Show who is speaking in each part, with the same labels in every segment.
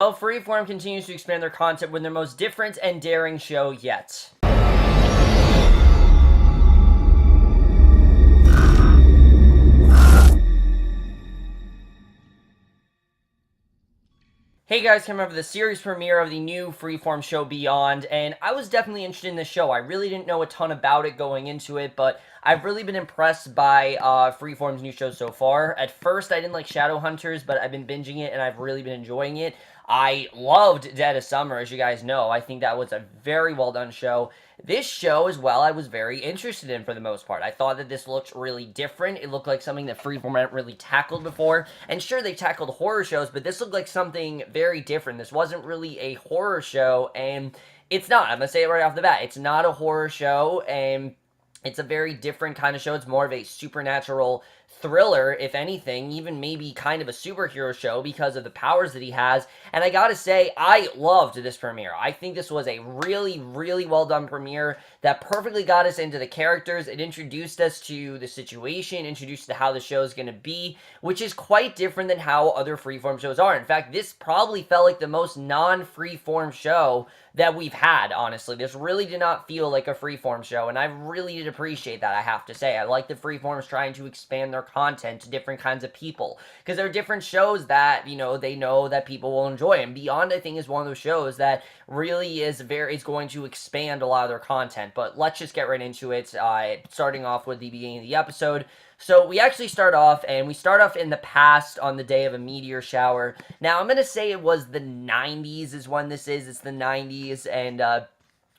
Speaker 1: Well, Freeform continues to expand their content with their most different and daring show yet. Hey guys, coming over the series premiere of the new Freeform show Beyond, and I was definitely interested in this show. I really didn't know a ton about it going into it, but I've really been impressed by Freeform's new show so far. At first, I didn't like Shadowhunters, but I've been binging it, and I've really been enjoying it. I loved Dead of Summer, as you guys know. I think that was a very well done show. This show, as well, I was very interested in for the most part. I thought that this looked really different. It looked like something that Freeform hadn't really tackled before. And sure, they've tackled horror shows, but this looked like something very different. This wasn't really a horror show, and it's not. I'm going to say it right off the bat. It's not a horror show, and it's a very different kind of show. It's more of a supernatural thriller, if anything, even maybe kind of a superhero show because of the powers that he has. And I gotta say, I loved this premiere. I think this was a really, really well done premiere that perfectly got us into the characters. It introduced us to the situation, introduced to how the show is going to be, which is quite different than how other Freeform shows are. In fact, this probably felt like the most non-Freeform show that we've had, honestly. This really did not feel like a Freeform show, and I really did appreciate that, I have to say. I like that Freeform's trying to expand their content to different kinds of people, because there are different shows that, they know that people will enjoy, and Beyond, I think, is one of those shows that really is going to expand a lot of their content. But let's just get right into it, starting off with the beginning of the episode. So we actually start off in the past on the day of a meteor shower. Now, I'm going to say it was the 90s is when this is. It's the 90s, and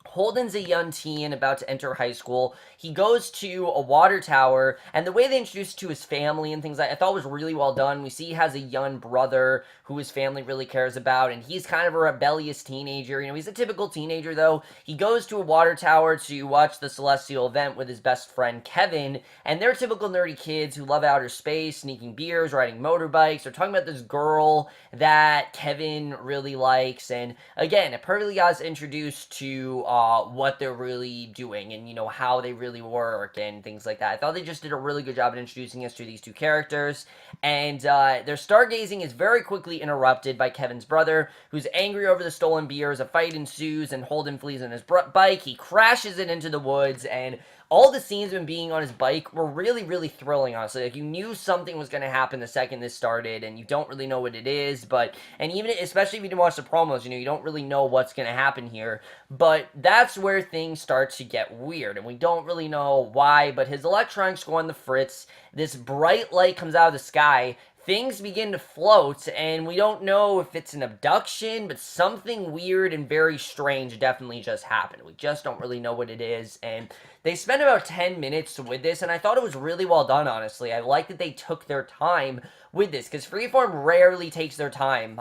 Speaker 1: Holden's a young teen about to enter high school. He goes to a water tower, and the way they introduce to his family and things like I thought was really well done. We see he has a young brother who his family really cares about, and he's kind of a rebellious teenager. He's a typical teenager, though. He goes to a water tower to watch the celestial event with his best friend, Kevin, and they're typical nerdy kids who love outer space, sneaking beers, riding motorbikes. They're talking about this girl that Kevin really likes, and again, it perfectly got us introduced to what they're really doing and, how they really work and things like that. I thought they just did a really good job at introducing us to these two characters, and their stargazing is very quickly interrupted by Kevin's brother, who's angry over the stolen beers. A fight ensues, and Holden flees on his bike. He crashes it into the woods, and all the scenes of him being on his bike were really, really thrilling, honestly. Like, you knew something was going to happen the second this started, and you don't really know what it is, and even, especially if you didn't watch the promos, you don't really know what's going to happen here, but that's where things start to get weird, and we don't really know why, but his electronics go on the fritz, this bright light comes out of the sky, things begin to float, and we don't know if it's an abduction, but something weird and very strange definitely just happened. We just don't really know what it is, and they spent about 10 minutes with this, and I thought it was really well done, honestly. I like that they took their time with this, because Freeform rarely takes their time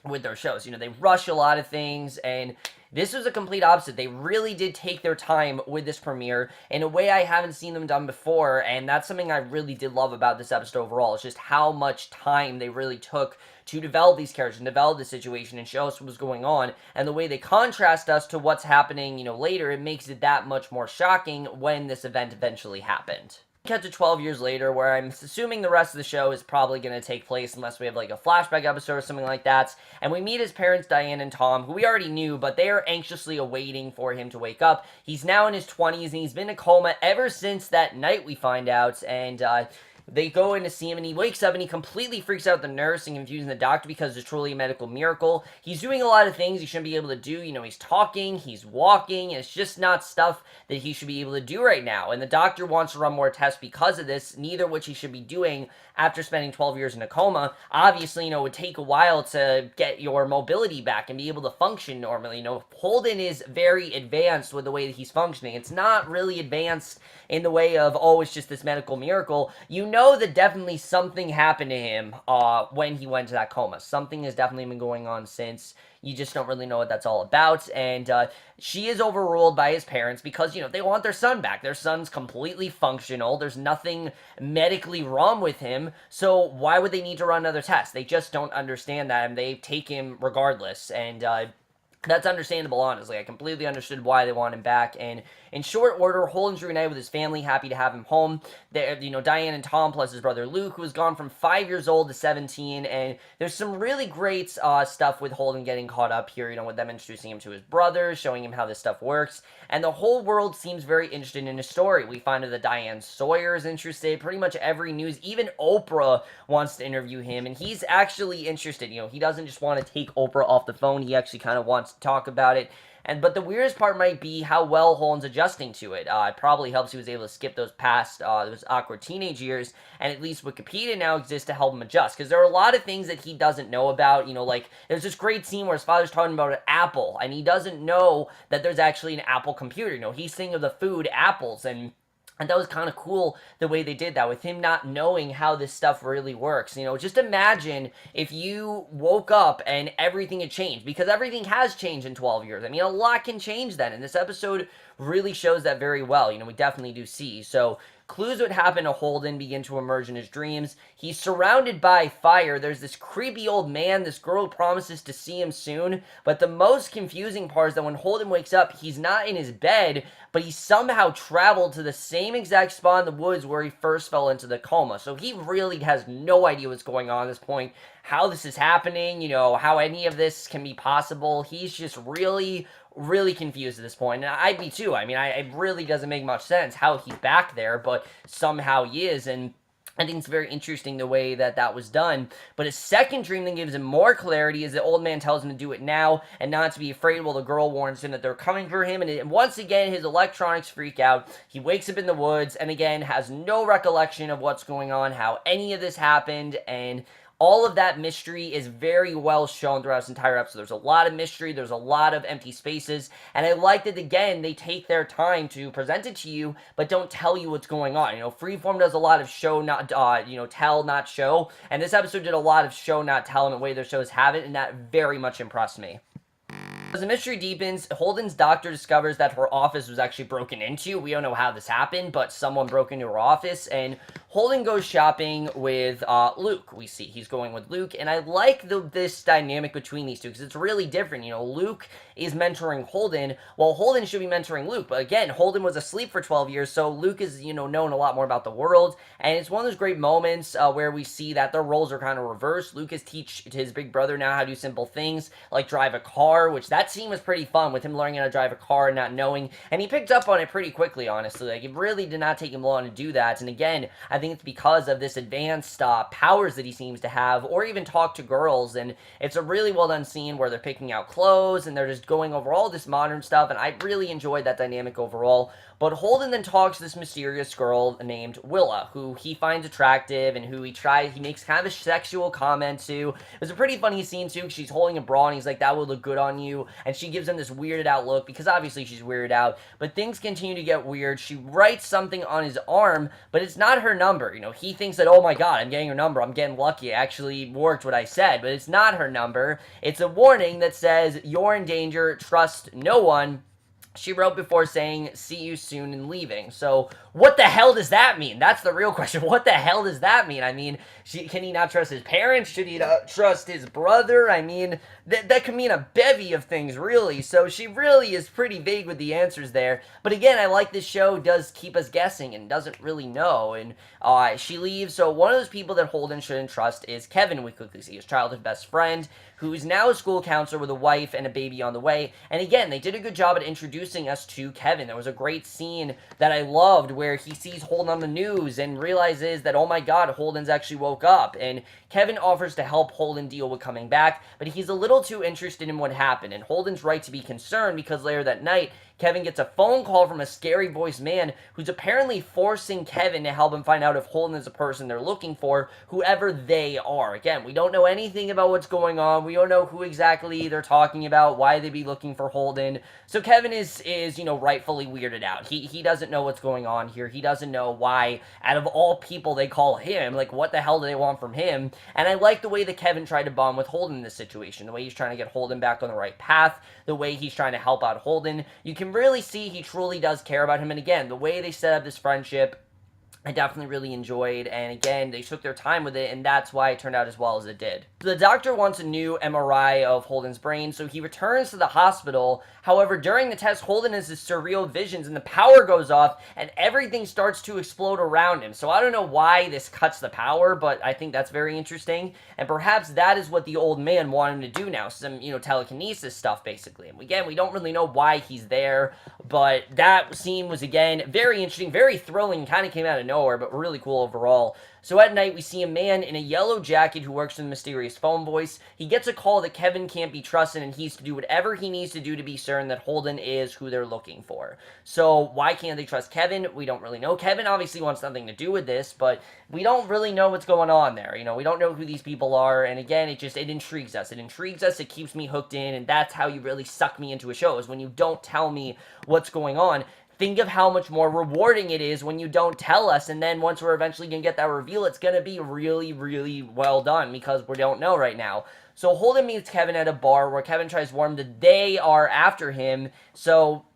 Speaker 1: with their shows. They rush a lot of things, and this was a complete opposite. They really did take their time with this premiere in a way I haven't seen them done before, and that's something I really did love about this episode overall. It's just how much time they really took to develop these characters and develop the situation and show us what was going on, and the way they contrast us to what's happening, later, it makes it that much more shocking when this event eventually happened. Cut to 12 years later, where I'm assuming the rest of the show is probably going to take place unless we have like a flashback episode or something like that, and we meet his parents, Diane and Tom, who we already knew, but they are anxiously awaiting for him to wake up. He's now in his 20s, and he's been in a coma ever since that night, we find out, and they go in to see him, and he wakes up, and he completely freaks out the nurse and confusing the doctor because it's truly a medical miracle. He's doing a lot of things he shouldn't be able to do. He's talking, he's walking, and it's just not stuff that he should be able to do right now. And the doctor wants to run more tests because of this, neither of which he should be doing after spending 12 years in a coma. Obviously, it would take a while to get your mobility back and be able to function normally. Holden is very advanced with the way that he's functioning. It's not really advanced in the way of, oh, it's just this medical miracle. That definitely something happened to him when he went to that coma. Something has definitely been going on since. You just don't really know what that's all about, and she is overruled by his parents because, they want their son back. Their son's completely functional. There's nothing medically wrong with him, so why would they need to run another test? They just don't understand that, and they take him regardless, and That's understandable, honestly. I completely understood why they want him back. And in short order, Holden's reunited with his family, happy to have him home. Diane and Tom, plus his brother Luke, who has gone from 5 years old to 17. And there's some really great stuff with Holden getting caught up here, with them introducing him to his brothers, showing him how this stuff works. And the whole world seems very interested in his story. We find out that Diane Sawyer is interested. Pretty much every news, even Oprah wants to interview him. And he's actually interested. He doesn't just want to take Oprah off the phone. He actually kind of wants to talk about it. But the weirdest part might be how well Holden's adjusting to it. It probably helps he was able to skip those those awkward teenage years, and at least Wikipedia now exists to help him adjust. Because there are a lot of things that he doesn't know about. Like there's this great scene where his father's talking about an apple, and he doesn't know that there's actually an Apple computer. He's thinking of the food apples, and that was kind of cool the way they did that with him not knowing how this stuff really works. Just imagine if you woke up and everything had changed, because everything has changed in 12 years. A lot can change then, and this episode really shows that very well. We definitely do see. So clues what happened to Holden begin to emerge in his dreams. He's surrounded by fire. There's this creepy old man. This girl promises to see him soon. But the most confusing part is that when Holden wakes up, he's not in his bed, but he somehow traveled to the same exact spot in the woods where he first fell into the coma. So he really has no idea what's going on at this point, how this is happening, how any of this can be possible. He's just really confused at this point, and I'd be too. It really doesn't make much sense how he's back there, but somehow he is, and I think it's very interesting the way that was done. But his second dream that gives him more clarity is the old man tells him to do it now and not to be afraid, while the girl warns him that they're coming for him. And once again, his electronics freak out. He wakes up in the woods and again has no recollection of what's going on, how any of this happened, and all of that mystery is very well shown throughout this entire episode. There's a lot of mystery, there's a lot of empty spaces, and I like that, again, they take their time to present it to you, but don't tell you what's going on. Freeform does a lot of show, not, tell, not show, and this episode did a lot of show, not tell in the way their shows have it, and that very much impressed me. As the mystery deepens, Holden's doctor discovers that her office was actually broken into. We don't know how this happened, but someone broke into her office, and Holden goes shopping with Luke. We see he's going with Luke, and I like this dynamic between these two, because it's really different. Luke is mentoring Holden, while Holden should be mentoring Luke. But again, Holden was asleep for 12 years, so Luke is, known a lot more about the world, and it's one of those great moments where we see that their roles are kind of reversed. Luke has teach his big brother now how to do simple things, like drive a car, which that scene was pretty fun, with him learning how to drive a car and not knowing, and he picked up on it pretty quickly, honestly. Like, it really did not take him long to do that, and again, I think it's because of this advanced powers that he seems to have, or even talk to girls, and it's a really well done scene where they're picking out clothes, and they're just going over all this modern stuff, and I really enjoyed that dynamic overall. But Holden then talks to this mysterious girl named Willa, who he finds attractive, and who he makes kind of a sexual comment to. It was a pretty funny scene, too, because she's holding a bra, and he's like, that would look good on you, and she gives him this weirded out look, because obviously she's weirded out, but things continue to get weird. She writes something on his arm, but it's not her number. He thinks that, oh my god, I'm getting her number, I'm getting lucky, it actually worked what I said, but it's not her number. It's a warning that says, you're in danger, trust no one. She wrote before saying, see you soon, and leaving. So, what the hell does that mean? That's the real question. What the hell does that mean? Can he not trust his parents? Should he not trust his brother? That could mean a bevy of things, really. So, she really is pretty vague with the answers there. But again, I like this show does keep us guessing and doesn't really know. And she leaves. So, one of those people that Holden shouldn't trust is Kevin, we quickly see, his childhood best friend, who's now a school counselor with a wife and a baby on the way. And again, they did a good job at introducing us to Kevin. There was a great scene that I loved where he sees Holden on the news and realizes that, oh my god, Holden's actually woke up. And Kevin offers to help Holden deal with coming back, but he's a little too interested in what happened. And Holden's right to be concerned, because later that night, Kevin gets a phone call from a scary voiced man who's apparently forcing Kevin to help him find out if Holden is the person they're looking for, whoever they are. Again, we don't know anything about what's going on. We don't know who exactly they're talking about, why they'd be looking for Holden. So Kevin is rightfully weirded out. He doesn't know what's going on here. He doesn't know why, out of all people, they call him. Like, what the hell do they want from him? And I like the way that Kevin tried to bond with Holden in this situation. The way he's trying to get Holden back on the right path. The way he's trying to help out Holden. You can really see he truly does care about him. And again, the way they set up this friendship I definitely really enjoyed, and again, they took their time with it, and that's why it turned out as well as it did. So the doctor wants a new MRI of Holden's brain, so he returns to the hospital. However, during the test, Holden has his surreal visions, and the power goes off, and everything starts to explode around him. So I don't know why this cuts the power, but I think that's very interesting, and perhaps that is what the old man wanted him to do now, some, telekinesis stuff, basically. And again, we don't really know why he's there, but that scene was, again, very interesting, very thrilling, kind of came out of nowhere, but really cool overall. So at night, we see a man in a yellow jacket who works with a mysterious phone voice. He gets a call that Kevin can't be trusted, and he's to do whatever he needs to do to be certain that Holden is who they're looking for. So why can't they trust Kevin? We don't really know. Kevin obviously wants nothing to do with this, but we don't really know what's going on there. We don't know who these people are, and again, it intrigues us. It intrigues us, it keeps me hooked in, and that's how you really suck me into a show, is when you don't tell me what's going on. Think of how much more rewarding it is when you don't tell us, and then once we're eventually going to get that reveal, it's going to be really, really well done, because we don't know right now. So Holden meets Kevin at a bar where Kevin tries to warn him that they are after him, so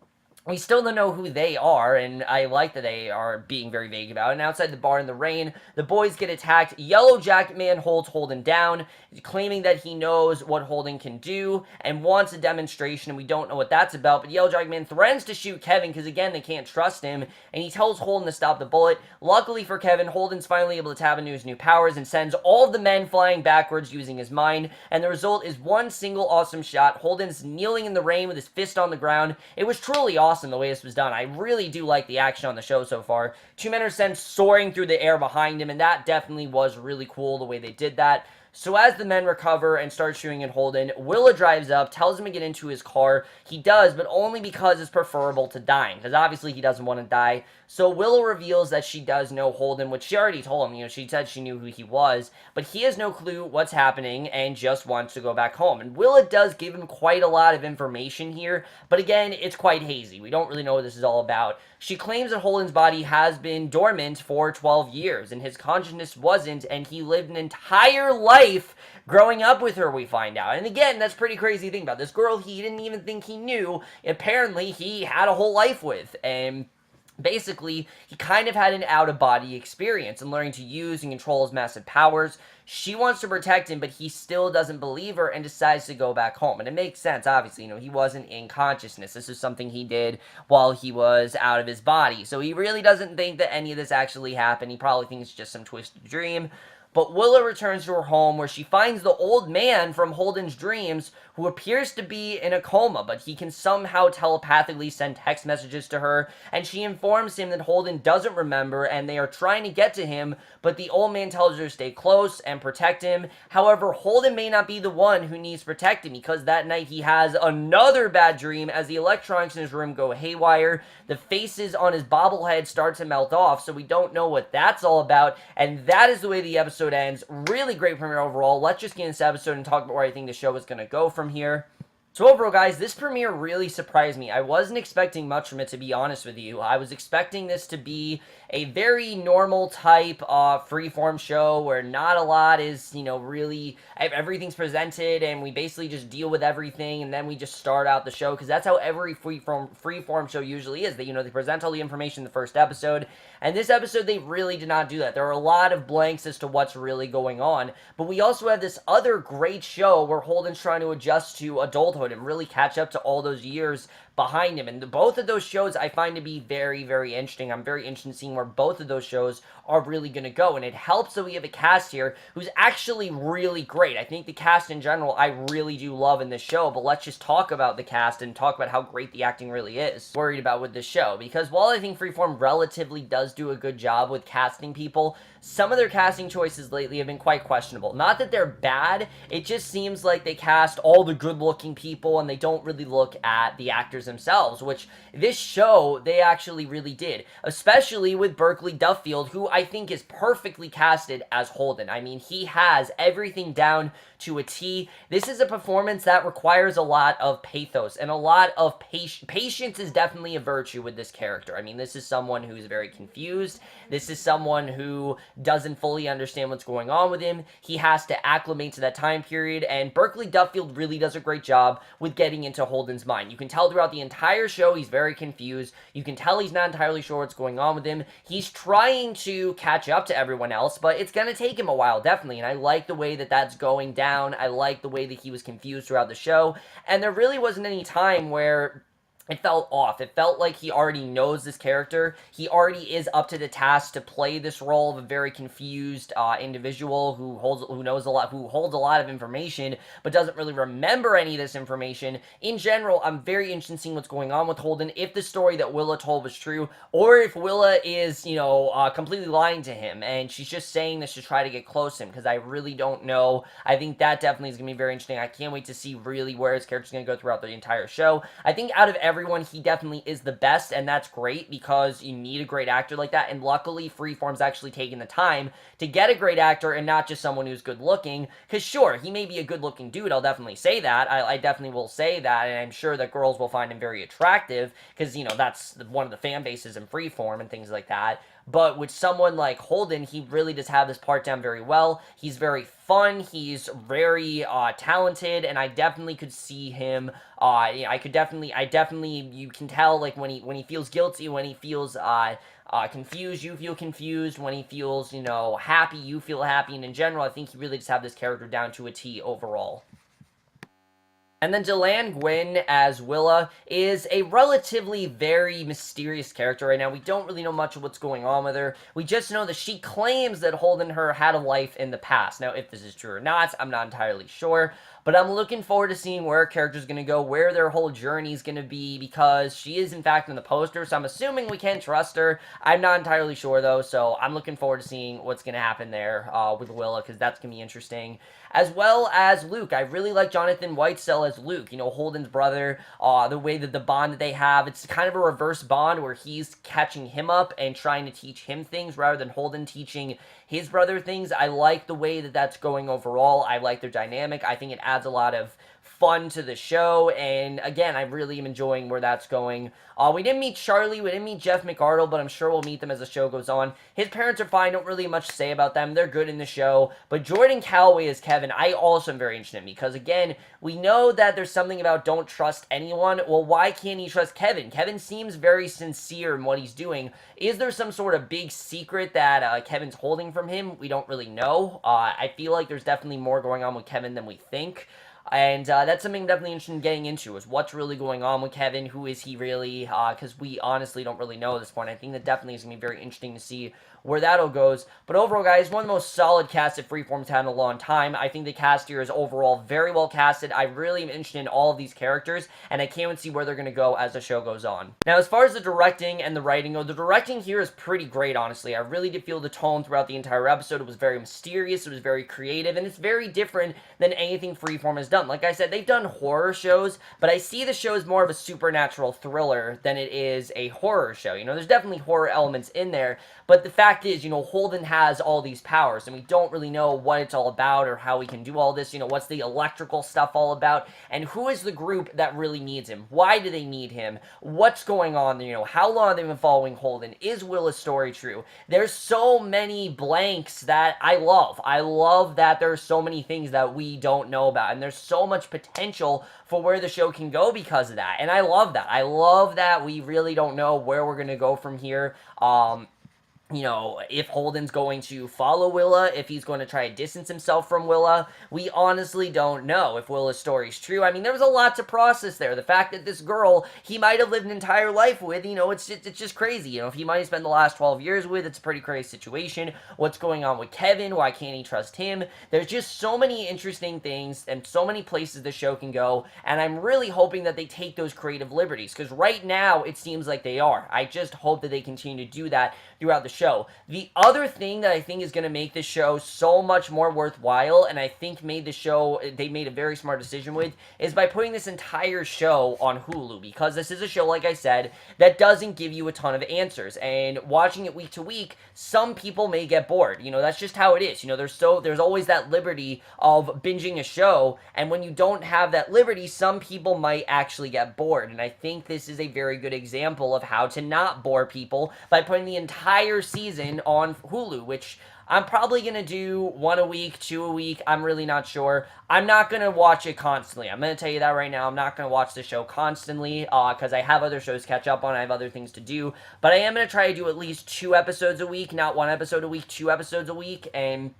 Speaker 1: we still don't know who they are, and I like that they are being very vague about it. And outside the bar in the rain, the boys get attacked. Yellow Jacket Man holds Holden down, claiming that he knows what Holden can do and wants a demonstration, and we don't know what that's about. But Yellow Jacket Man threatens to shoot Kevin because, again, they can't trust him, and he tells Holden to stop the bullet. Luckily for Kevin, Holden's finally able to tap into his new powers and sends all of the men flying backwards using his mind, and the result is one single awesome shot. Holden's kneeling in the rain with his fist on the ground. It was truly awesome the way this was done. I really do like the action on the show so far. Two men are sent soaring through the air behind him, and that definitely was really cool the way they did that. So as the men recover and start shooting at Holden, Willa drives up, tells him to get into his car. He does, but only because it's preferable to dying, because obviously he doesn't want to die. So Willa reveals that she does know Holden, which she already told him. She said she knew who he was, but he has no clue what's happening and just wants to go back home. And Willa does give him quite a lot of information here, but again, it's quite hazy. We don't really know what this is all about. She claims that Holden's body has been dormant for 12 years, and his consciousness wasn't, and he lived an entire life growing up with her, we find out. And again, that's pretty crazy to think about. This girl he didn't even think he knew, apparently he had a whole life with, and basically, he kind of had an out-of-body experience and learning to use and control his massive powers. She wants to protect him, but he still doesn't believe her and decides to go back home. And it makes sense, obviously. He wasn't in consciousness. This is something he did while he was out of his body. So he really doesn't think that any of this actually happened. He probably thinks it's just some twisted dream. But Willa returns to her home where she finds the old man from Holden's dreams who appears to be in a coma, but he can somehow telepathically send text messages to her, and she informs him that Holden doesn't remember and they are trying to get to him, but the old man tells her to stay close and protect him. However, Holden may not be the one who needs protecting because that night he has another bad dream as the electronics in his room go haywire. The faces on his bobblehead start to melt off, so we don't know what that's all about, and that is the way the episode ends. Really great premiere overall. Let's just get into this episode and talk about where I think the show is going to go from here. So overall, guys, this premiere really surprised me. I wasn't expecting much from it, to be honest with you. I was expecting this to be a very normal type freeform show where not a lot is, really, everything's presented and we basically just deal with everything and then we just start out the show, because that's how every freeform show usually is. They present all the information in the first episode, and this episode they really did not do that. There are a lot of blanks as to what's really going on, but we also have this other great show where Holden's trying to adjust to adulthood and really catch up to all those years behind him. And both of those shows I find to be very, very interesting. I'm very interested in seeing where both of those shows are really going to go. And it helps that we have a cast here who's actually really great. I think the cast in general I really do love in this show, but let's just talk about the cast and talk about how great the acting really is. Worried about with this show, because while I think Freeform relatively does do a good job with casting people, some of their casting choices lately have been quite questionable. Not that they're bad, it just seems like they cast all the good-looking people and they don't really look at the actors themselves, which this show, they actually really did. Especially with Berkeley Duffield, who I think is perfectly casted as Holden. I mean, he has everything down to a T. This is a performance that requires a lot of pathos and a lot of patience. Patience is definitely a virtue with this character. I mean, this is someone who's very confused. This is someone who doesn't fully understand what's going on with him. He has to acclimate to that time period, and Berkeley Duffield really does a great job with getting into Holden's mind. You can tell throughout the entire show he's very confused. You can tell he's not entirely sure what's going on with him. He's trying to catch up to everyone else, but it's going to take him a while, definitely, and I like the way that that's going down. I like the way that he was confused throughout the show, and there really wasn't any time where it felt off. It felt like he already knows this character. He already is up to the task to play this role of a very confused individual who holds a lot of information, but doesn't really remember any of this information. In general, I'm very interested in seeing what's going on with Holden, if the story that Willa told was true, or if Willa is, completely lying to him, and she's just saying this to try to get close to him, because I really don't know. I think that definitely is going to be very interesting. I can't wait to see really where his character's going to go throughout the entire show. I think out of everyone, he definitely is the best, and that's great because you need a great actor like that, and luckily Freeform's actually taken the time to get a great actor and not just someone who's good looking, because sure, he may be a good looking dude, I'll definitely say that, I definitely will say that, and I'm sure that girls will find him very attractive, because, that's one of the fan bases in Freeform and things like that. But with someone like Holden, he really does have this part down very well. He's very fun. He's very talented, and I definitely could see him. I definitely, you can tell like when he feels guilty, when he feels confused, you feel confused. When he feels happy, you feel happy. And in general, I think he really just have this character down to a T overall. And then Delanne Gwynn as Willa is a relatively very mysterious character right now. We don't really know much of what's going on with her. We just know that she claims that Holden and her had a life in the past. Now, if this is true or not, I'm not entirely sure. But I'm looking forward to seeing where her character's going to go, where their whole journey is going to be, because she is, in fact, in the poster, so I'm assuming we can trust her. I'm not entirely sure, though, so I'm looking forward to seeing what's going to happen there with Willa, because that's going to be interesting. As well as Luke. I really like Jonathan Whitesell as Luke, Holden's brother, the way that the bond that they have, it's kind of a reverse bond where he's catching him up and trying to teach him things rather than Holden teaching his brother things. I like the way that that's going overall. I like their dynamic. I think it adds a lot of fun to the show, and again, I really am enjoying where that's going. We didn't meet Charlie, we didn't meet Jeff McArdle, but I'm sure we'll meet them as the show goes on. His parents are fine, don't really much to say about them, they're good in the show, but Jordan Calloway as Kevin, I also am very interested in, because again, we know that there's something about don't trust anyone. Well, why can't he trust Kevin? Kevin seems very sincere in what he's doing. Is there some sort of big secret that Kevin's holding from him? We don't really know. I feel like there's definitely more going on with Kevin than we think. And that's something I'm definitely interested in getting into, is what's really going on with Kevin, who is he really, because we honestly don't really know at this point. I think that definitely is going to be very interesting to see where that all goes. But overall, guys, one of the most solid casts that Freeform's had in a long time. I think the cast here is overall very well casted. I really am interested in all of these characters, and I can't wait to see where they're going to go as the show goes on. Now, as far as the directing and the writing go, the directing here is pretty great, honestly. I really did feel the tone throughout the entire episode. It was very mysterious, it was very creative, and it's very different than anything Freeform has done. Like I said, they've done horror shows, but I see the show as more of a supernatural thriller than it is a horror show. There's definitely horror elements in there, but the fact is, Holden has all these powers, and we don't really know what it's all about or how he can do all this. What's the electrical stuff all about, and who is the group that really needs him? Why do they need him? What's going on? How long have they been following Holden? Is Willa's story true? There's so many blanks that I love. I love that there's so many things that we don't know about, and there's so much potential for where the show can go because of that, and I love that. I love that we really don't know where we're going to go from here. If Holden's going to follow Willa, if he's going to try to distance himself from Willa, we honestly don't know if Willa's story's true. I mean, there was a lot to process there. The fact that this girl, he might have lived an entire life with, it's just crazy. If he might have spent the last 12 years with, it's a pretty crazy situation. What's going on with Kevin? Why can't he trust him? There's just so many interesting things and so many places the show can go, and I'm really hoping that they take those creative liberties, because right now, it seems like they are. I just hope that they continue to do that throughout the show. The other thing that I think is going to make this show so much more worthwhile, and I think they made a very smart decision with, is by putting this entire show on Hulu, because this is a show, like I said, that doesn't give you a ton of answers, and watching it week to week, some people may get bored. That's just how it is. There's always that liberty of binging a show, and when you don't have that liberty, some people might actually get bored, and I think this is a very good example of how to not bore people by putting the entire season on Hulu, which I'm probably going to do 1 a week, 2 a week. I'm really not sure. I'm not going to watch it constantly. I'm going to tell you that right now. I'm not going to watch the show constantly because I have other shows to catch up on. I have other things to do. But I am going to try to do at least 2 episodes a week, not 1 episode a week, 2 episodes a week. And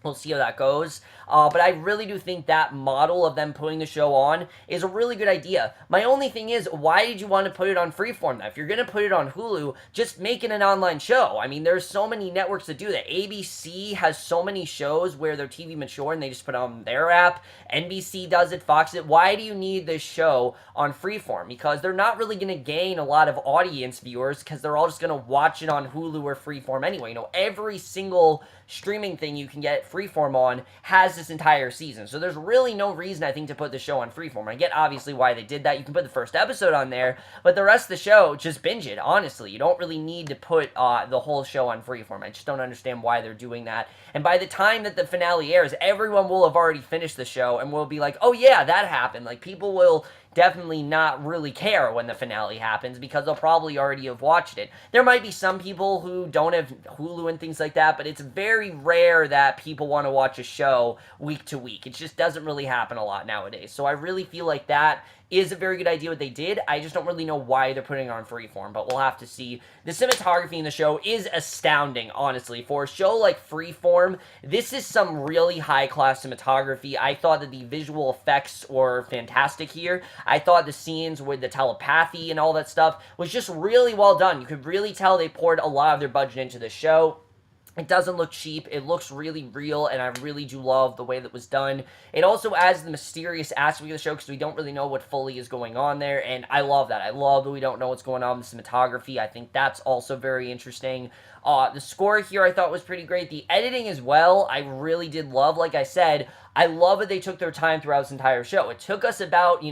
Speaker 1: we'll see how that goes. But I really do think that model of them putting the show on is a really good idea. My only thing is, why did you want to put it on Freeform? Now, if you're going to put it on Hulu, just make it an online show. I mean, there's so many networks that do that. ABC has so many shows where they're TV mature and they just put it on their app. NBC does it, Fox does it. Why do you need this show on Freeform? Because they're not really going to gain a lot of audience viewers because they're all just going to watch it on Hulu or Freeform anyway. You know, every single streaming thing you can get Freeform on has this entire season. So there's really no reason, I think, to put the show on Freeform. I get, obviously, why they did that. You can put the first episode on there, but the rest of the show, just binge it, honestly. You don't really need to put the whole show on Freeform. I just don't understand why they're doing that. And by the time that the finale airs, everyone will have already finished the show and will be like, oh yeah, that happened. Like, people will definitely not really care when the finale happens because they'll probably already have watched it. There might be some people who don't have Hulu and things like that, but it's very rare that people want to watch a show week to week. It just doesn't really happen a lot nowadays. So I really feel like that is a very good idea what they did. I just don't really know why they're putting it on Freeform, but we'll have to see. The cinematography in the show is astounding, honestly. For a show like Freeform, this is some really high-class cinematography. I thought that the visual effects were fantastic here. I thought the scenes with the telepathy and all that stuff was just really well done. You could really tell they poured a lot of their budget into the show. It doesn't look cheap. It looks really real, and I really do love the way that was done. It also adds the mysterious aspect of the show because we don't really know what fully is going on there, and I love that. I love that we don't know what's going on with the cinematography. I think that's also very interesting. The score here I thought was pretty great. The editing as well, I really did love. Like I said, I love that they took their time throughout this entire show. It took us about,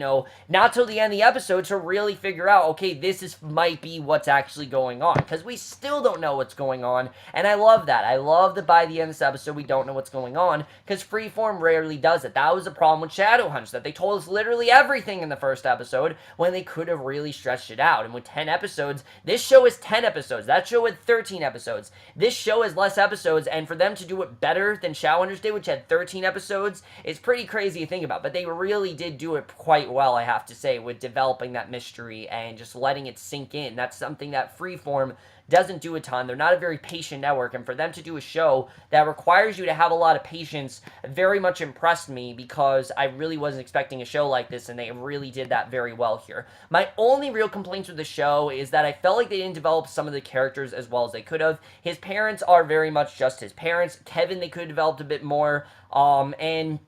Speaker 1: not till the end of the episode to really figure out, okay, might be what's actually going on. Because we still don't know what's going on, and I love that. I love that by the end of this episode, we don't know what's going on, because Freeform rarely does it. That was the problem with Shadowhunters, that they told us literally everything in the first episode, when they could have really stretched it out. And with 10 episodes, this show is 10 episodes. That show had 13 episodes. This show has less episodes, and for them to do it better than Shadowhunters did, which had 13 episodes, it's pretty crazy to think about, but they really did do it quite well, I have to say, with developing that mystery and just letting it sink in. That's something that Freeform doesn't do a ton. They're not a very patient network, and for them to do a show that requires you to have a lot of patience very much impressed me, because I really wasn't expecting a show like this, and they really did that very well here. My only real complaints with the show is that I felt like they didn't develop some of the characters as well as they could have. His parents are very much just his parents. Kevin, they could have developed a bit more, and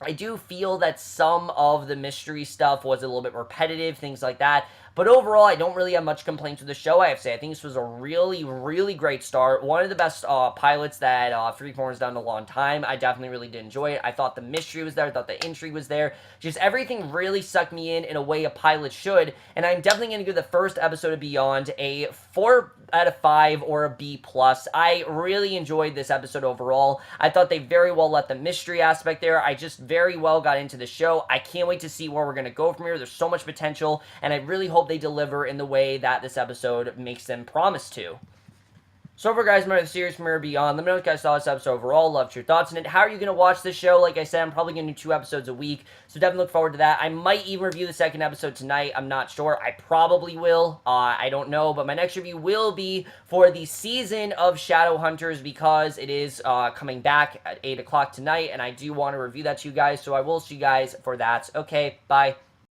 Speaker 1: I do feel that some of the mystery stuff was a little bit repetitive, things like that. But overall, I don't really have much complaints with the show, I have to say. I think this was a really, really great start. One of the best pilots that Freeform has done in a long time. I definitely really did enjoy it. I thought the mystery was there. I thought the intrigue was there. Just everything really sucked me in a way a pilot should. And I'm definitely going to give the first episode of Beyond a 4 out of 5 or a B+. I really enjoyed this episode overall. I thought they very well let the mystery aspect there. I just very well got into the show. I can't wait to see where we're going to go from here. There's so much potential, and I really hope they deliver in the way that this episode makes them promise to. So far, guys, the series premiere Beyond. Let me know what you guys saw this episode overall. Loved your thoughts on it. How are you going to watch this show? Like I said, I'm probably going to do 2 episodes a week, so definitely look forward to that. I might even review the second episode tonight. I'm not sure. I probably will. I don't know, but my next review will be for the season of Shadowhunters, because it is coming back at 8 o'clock tonight, and I do want to review that to you guys, so I will see you guys for that. Okay, bye.